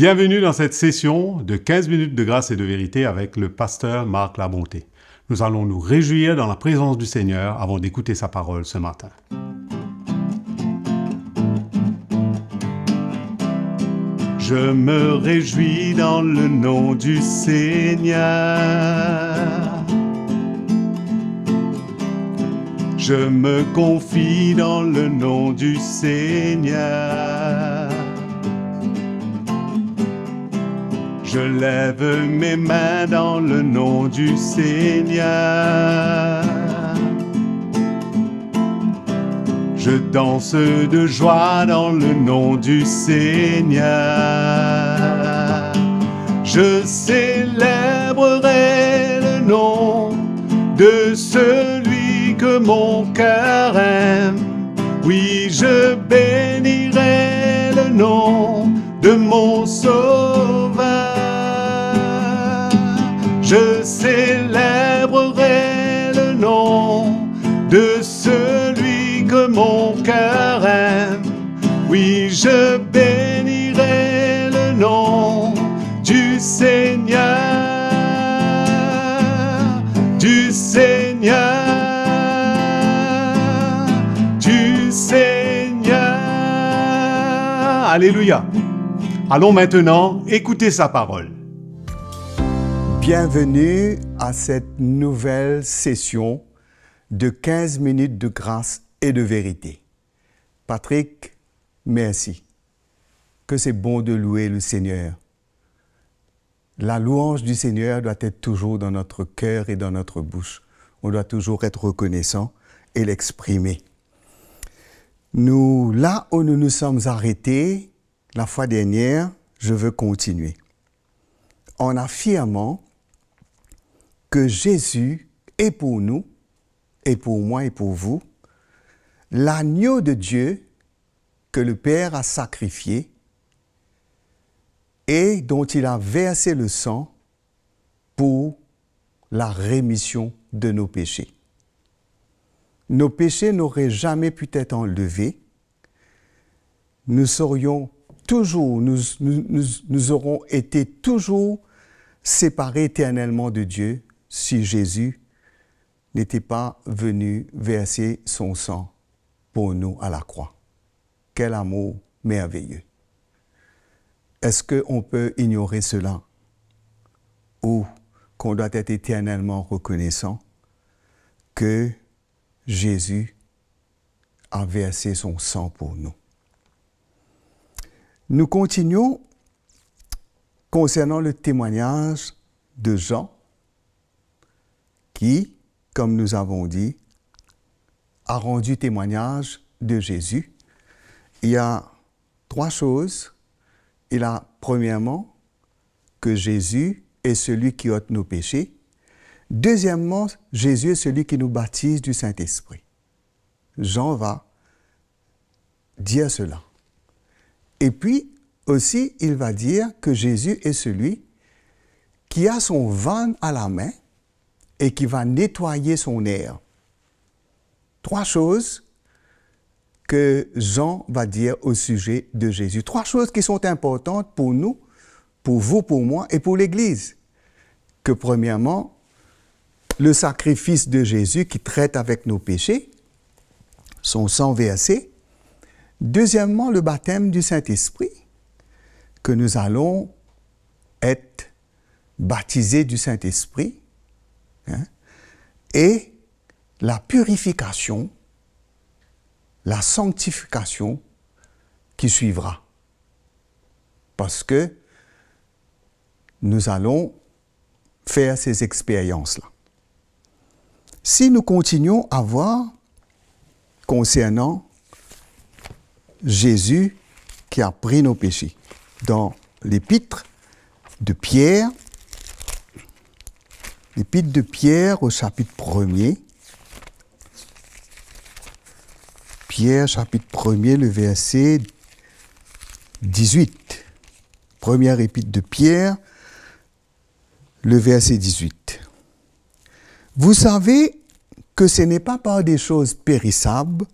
Bienvenue dans cette session de 15 minutes de grâce et de vérité avec le pasteur Marc Labonté. Nous allons nous réjouir dans la présence du Seigneur avant d'écouter sa parole ce matin. Je me réjouis dans le nom du Seigneur. Je me confie dans le nom du Seigneur. Je lève mes mains dans le nom du Seigneur. Je danse de joie dans le nom du Seigneur. Je célébrerai le nom de celui que mon cœur aime. Oui, je bénirai le nom de mon Sauveur. Je célébrerai le nom de celui que mon cœur aime. Oui, je bénirai le nom du Seigneur, du Seigneur, du Seigneur. Alléluia. Allons maintenant écouter sa parole. Bienvenue à cette nouvelle session de 15 minutes de grâce et de vérité. Patrick, merci. Que c'est bon de louer le Seigneur. La louange du Seigneur doit être toujours dans notre cœur et dans notre bouche. On doit toujours être reconnaissant et l'exprimer. Là où nous nous sommes arrêtés la fois dernière, je veux continuer en affirmant que Jésus est pour nous, et pour moi et pour vous, l'agneau de Dieu que le Père a sacrifié et dont il a versé le sang pour la rémission de nos péchés. Nos péchés n'auraient jamais pu être enlevés. Nous serions toujours, nous aurons été toujours séparés éternellement de Dieu si Jésus n'était pas venu verser son sang pour nous à la croix. Quel amour merveilleux! Est-ce qu'on peut ignorer cela? Ou qu'on doit être éternellement reconnaissant que Jésus a versé son sang pour nous? Nous continuons concernant le témoignage de Jean qui, comme nous avons dit, a rendu témoignage de Jésus. Il y a trois choses. Il a, premièrement, que Jésus est celui qui ôte nos péchés. Deuxièmement, Jésus est celui qui nous baptise du Saint-Esprit. Jean va dire cela. Et puis, aussi, il va dire que Jésus est celui qui a son van à la main et qui va nettoyer son air. Trois choses que Jean va dire au sujet de Jésus. Trois choses qui sont importantes pour nous, pour vous, pour moi et pour l'Église. Que premièrement, le sacrifice de Jésus qui traite avec nos péchés, son sang versé. Deuxièmement, le baptême du Saint-Esprit, que nous allons être baptisés du Saint-Esprit. Et la purification, la sanctification qui suivra. Parce que nous allons faire ces expériences-là. Si nous continuons à voir concernant Jésus qui a pris nos péchés, dans l'épître de Pierre, l'épître de Pierre au chapitre 1er, Pierre chapitre 1er, le verset 18. Première épître de Pierre, le verset 18. Vous savez que ce n'est pas par des choses périssables,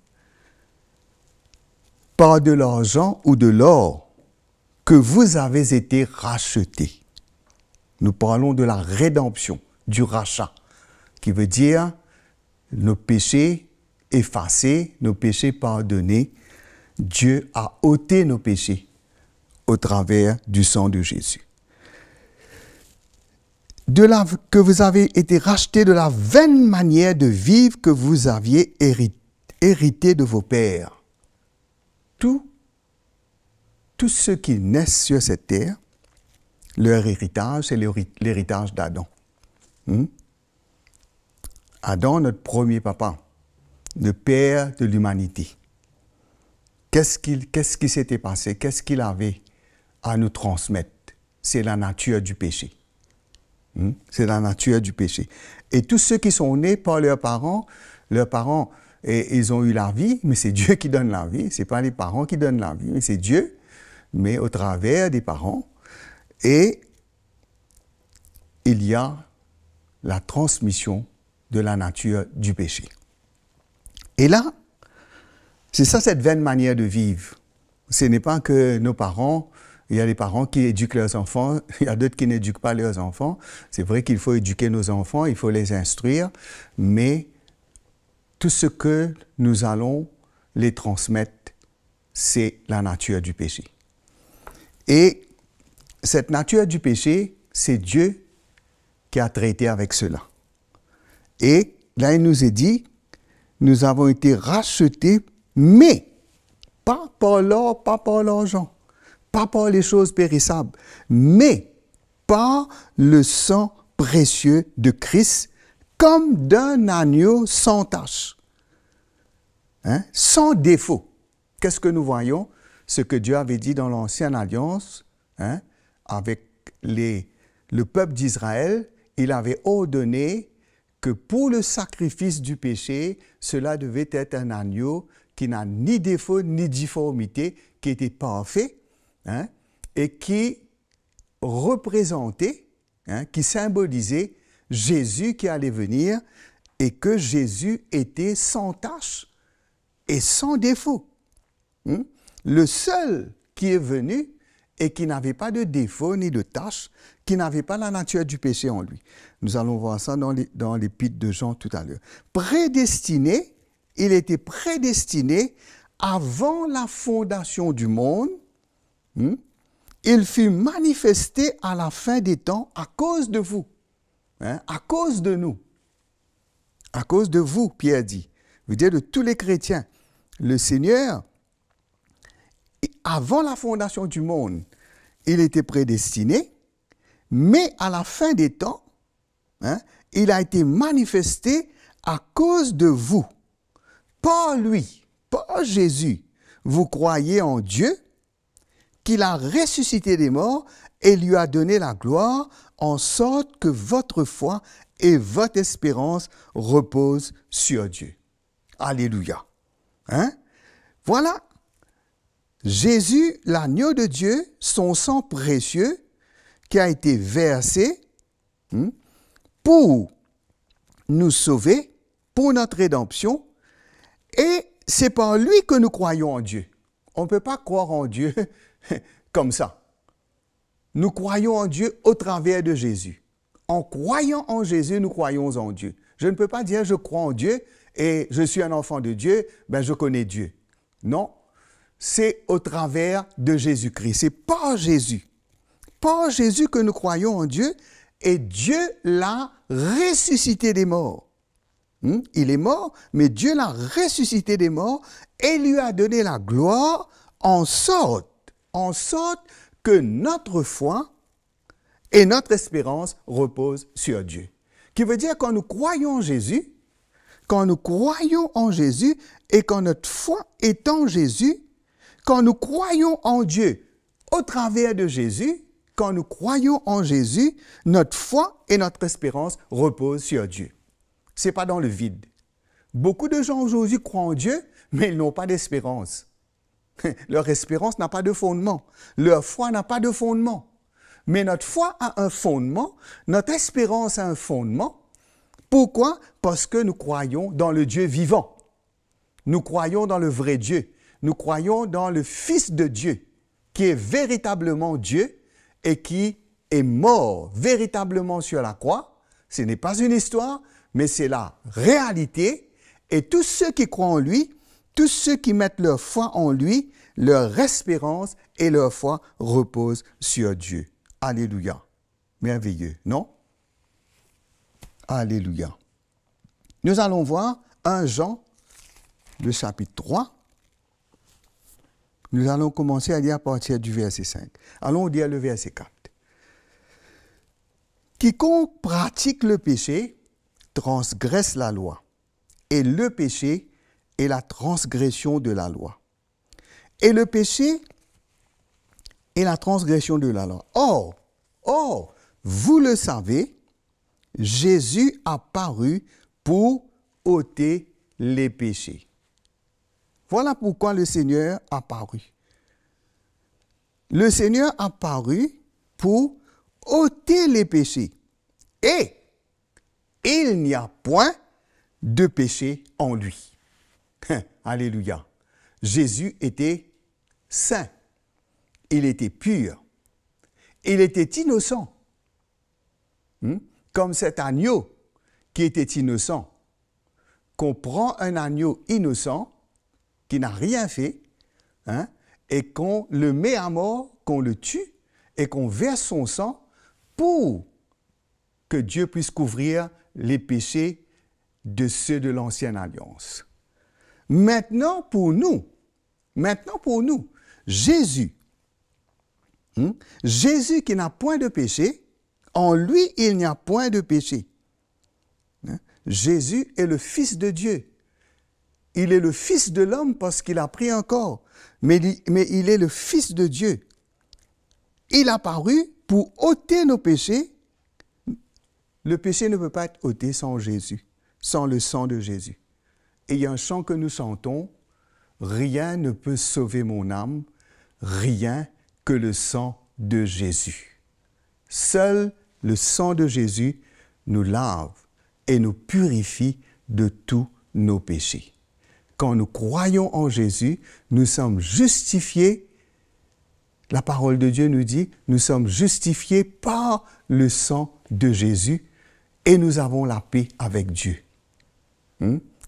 par de l'argent ou de l'or, que vous avez été rachetés. Nous parlons de la rédemption, du rachat, qui veut dire nos péchés effacés, nos péchés pardonnés. Dieu a ôté nos péchés au travers du sang de Jésus. Que vous avez été rachetés de la vaine manière de vivre que vous aviez hérité de vos pères. Tous ceux qui naissent sur cette terre, leur héritage, c'est l'héritage d'Adam. Adam, notre premier papa, le père de l'humanité. Qu'est-ce qui s'était passé? Qu'est-ce qu'il avait à nous transmettre? C'est la nature du péché. C'est la nature du péché. Et tous ceux qui sont nés par leurs parents, ils ont eu la vie, mais c'est Dieu qui donne la vie. Ce n'est pas les parents qui donnent la vie, mais c'est Dieu, mais au travers des parents. Et il y a la transmission de la nature du péché. Et là, c'est ça cette vaine manière de vivre. Ce n'est pas que nos parents, il y a des parents qui éduquent leurs enfants, il y a d'autres qui n'éduquent pas leurs enfants. C'est vrai qu'il faut éduquer nos enfants, il faut les instruire, mais tout ce que nous allons les transmettre, c'est la nature du péché. Et cette nature du péché, c'est Dieu qui a traité avec cela. Et là, il nous est dit, nous avons été rachetés, mais pas par l'or, pas par l'argent, pas par les choses périssables, mais par le sang précieux de Christ, comme d'un agneau sans tache, sans défaut. Qu'est-ce que nous voyons? Ce que Dieu avait dit dans l'Ancienne Alliance, avec le peuple d'Israël, il avait ordonné que pour le sacrifice du péché, cela devait être un agneau qui n'a ni défaut ni difformité, qui était parfait, et qui représentait, qui symbolisait Jésus qui allait venir et que Jésus était sans tache et sans défaut. Le seul qui est venu et qui n'avait pas de défaut ni de tache, qui n'avait pas la nature du péché en lui. Nous allons voir ça dans l'épître de Jean tout à l'heure. Prédestiné, il était prédestiné avant la fondation du monde. Il fut manifesté à la fin des temps à cause de vous, à cause de nous. À cause de vous, Pierre dit. Vous dites de tous les chrétiens. Le Seigneur, avant la fondation du monde, il était prédestiné, mais à la fin des temps, il a été manifesté à cause de vous. Par lui, par Jésus, vous croyez en Dieu, qu'il a ressuscité des morts et lui a donné la gloire, en sorte que votre foi et votre espérance reposent sur Dieu. Alléluia. Voilà. Jésus, l'agneau de Dieu, son sang précieux qui a été versé pour nous sauver, pour notre rédemption, et c'est par lui que nous croyons en Dieu. On ne peut pas croire en Dieu comme ça. Nous croyons en Dieu au travers de Jésus. En croyant en Jésus, nous croyons en Dieu. Je ne peux pas dire je crois en Dieu et je suis un enfant de Dieu, je connais Dieu. Non. C'est au travers de Jésus-Christ. C'est par Jésus. Par Jésus que nous croyons en Dieu et Dieu l'a ressuscité des morts. Il est mort, mais Dieu l'a ressuscité des morts et lui a donné la gloire en sorte que notre foi et notre espérance reposent sur Dieu. Qui veut dire quand nous croyons en Jésus, et quand notre foi est en Jésus, quand nous croyons en Dieu au travers de Jésus, quand nous croyons en Jésus, notre foi et notre espérance reposent sur Dieu. Ce n'est pas dans le vide. Beaucoup de gens aujourd'hui croient en Dieu, mais ils n'ont pas d'espérance. Leur espérance n'a pas de fondement. Leur foi n'a pas de fondement. Mais notre foi a un fondement, notre espérance a un fondement. Pourquoi? Parce que nous croyons dans le Dieu vivant. Nous croyons dans le vrai Dieu. Nous croyons dans le Fils de Dieu qui est véritablement Dieu et qui est mort véritablement sur la croix. Ce n'est pas une histoire, mais c'est la réalité. Et tous ceux qui croient en lui, tous ceux qui mettent leur foi en lui, leur espérance et leur foi reposent sur Dieu. Alléluia. Merveilleux, non? Alléluia. Nous allons voir 1 Jean, le chapitre 3. Nous allons commencer à lire à partir du verset 5. Allons lire le verset 4. Quiconque pratique le péché transgresse la loi, et le péché est la transgression de la loi. Et le péché est la transgression de la loi. Or, vous le savez, Jésus a paru pour ôter les péchés. Voilà pourquoi le Seigneur a paru. Le Seigneur a paru pour ôter les péchés. Et il n'y a point de péché en lui. Alléluia. Jésus était saint. Il était pur. Il était innocent. Comme cet agneau qui était innocent. Qu'on prend un agneau innocent qui n'a rien fait, et qu'on le met à mort, qu'on le tue, et qu'on verse son sang pour que Dieu puisse couvrir les péchés de ceux de l'ancienne alliance. Maintenant pour nous, Jésus, Jésus qui n'a point de péché, en lui il n'y a point de péché. Jésus est le Fils de Dieu. Il est le Fils de l'homme parce qu'il a pris un corps, mais il est le Fils de Dieu. Il a paru pour ôter nos péchés. Le péché ne peut pas être ôté sans Jésus, sans le sang de Jésus. Et il y a un chant que nous chantons, « Rien ne peut sauver mon âme, rien que le sang de Jésus. » Seul le sang de Jésus nous lave et nous purifie de tous nos péchés. Quand nous croyons en Jésus, nous sommes justifiés. La parole de Dieu nous dit, nous sommes justifiés par le sang de Jésus et nous avons la paix avec Dieu.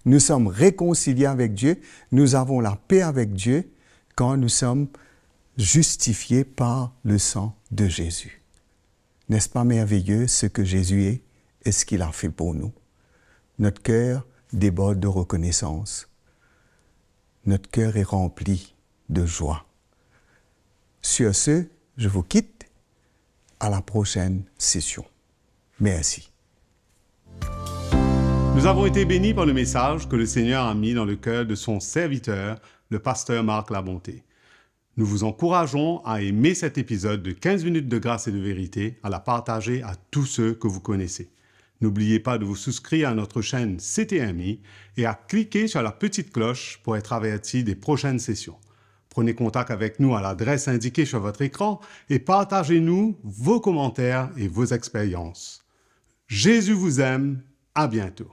Nous sommes réconciliés avec Dieu, nous avons la paix avec Dieu quand nous sommes justifiés par le sang de Jésus. N'est-ce pas merveilleux ce que Jésus est et ce qu'il a fait pour nous? Notre cœur déborde de reconnaissance. Notre cœur est rempli de joie. Sur ce, je vous quitte. À la prochaine session. Merci. Nous avons été bénis par le message que le Seigneur a mis dans le cœur de son serviteur, le pasteur Marc Labonté. Nous vous encourageons à aimer cet épisode de 15 minutes de grâce et de vérité, à la partager à tous ceux que vous connaissez. N'oubliez pas de vous souscrire à notre chaîne CTMI et à cliquer sur la petite cloche pour être averti des prochaines sessions. Prenez contact avec nous à l'adresse indiquée sur votre écran et partagez-nous vos commentaires et vos expériences. Jésus vous aime. À bientôt.